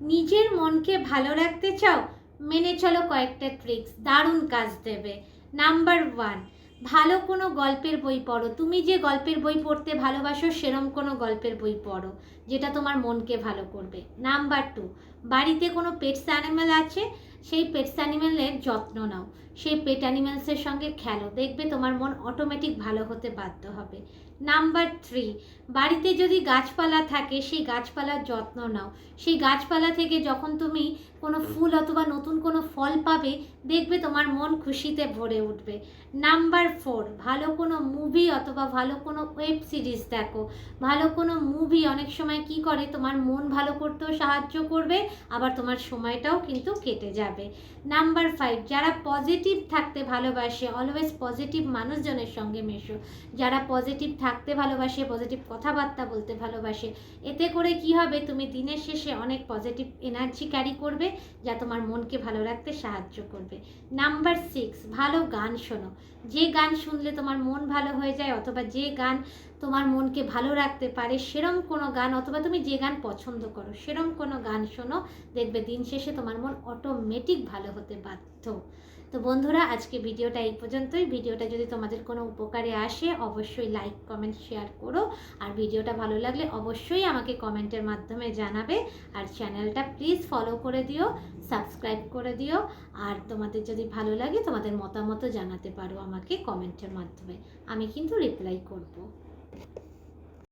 নিজের মনকে ভালো রাখতে চাও, মেনে চলো কয়েকটা ট্রিক্স, দারুণ কাজ দেবে। নাম্বার 1, ভালো কোনো গল্পের বই পড়ো। তুমি যে গল্পের বই পড়তে ভালোবাসো সেরম কোনো গল্পের বই পড়ো যেটা তোমার মনকে ভালো করবে। নাম্বার 2, বাড়িতে কোনো পেটস অ্যানিম্যাল আছে, সেই পেটস অ্যানিম্যালের যত্ন নাও, সেই পেট অ্যানিম্যালসের সঙ্গে খেলো, দেখবে তোমার মন অটোমেটিক ভালো হতে বাধ্য হবে। নাম্বার 3, বাড়িতে যদি গাছপালা থাকে সেই গাছপালার যত্ন নাও, সেই গাছপালা থেকে যখন তুমি কোনো ফুল অথবা নতুন কোনো ফল পাবে, দেখবে তোমার মন খুশিতে ভরে উঠবে। নাম্বার 4, ভালো কোনো মুভি অথবা ভালো কোনো ওয়েব সিরিজ দেখো। ভালো কোনো মুভি অনেক সময় কি করে, তোমার মন ভালো করতেও সাহায্য করবে, আবার তোমার সময়টাও কিন্তু কেটে যাবে। নাম্বার 5, যারা পজিটিভ থাকতে ভালোবাসে, অলওয়েজ পজিটিভ মানুষজনের সঙ্গে মেশো। যারা পজিটিভ থাকতে ভালোবাসে, পজিটিভ কথাবার্তা বলতে ভালোবাসে, এতে করে কি হবে, তুমি দিনের শেষে অনেক পজিটিভ এনার্জি ক্যারি করবে, যা তোমার মনকে ভালো রাখতে সাহায্য করবে। নাম্বার 6, ভালো গান শোনো। যে গান শুনলে তোমার মন ভালো হয়ে যায়, অথবা যে গান তোমার মনকে ভালো রাখতে পারে সেরম কোনো গান, অথবা তুমি যে গান পছন্দ করো সেরম কোনো গান শোনো, দেখবে দিন শেষে তোমার মন অটোমেটিক ভালো হতে বাধ্য। তো বন্ধুরা, আজকে ভিডিওটা এই পর্যন্তই। ভিডিওটা যদি তোমাদের কোনো উপকারে আসে, অবশ্যই লাইক কমেন্ট শেয়ার করো, আর ভিডিওটা ভালো লাগলে অবশ্যই আমাকে কমেন্টের মাধ্যমে জানাবে। আর চ্যানেলটা প্লিজ ফলো করে দিও, সাবস্ক্রাইব করে দিও। আর তোমাদের যদি ভালো লাগে তোমাদের মতামতও জানাতে পারো আমাকে কমেন্টের মাধ্যমে, আমি কিন্তু রিপ্লাই করব।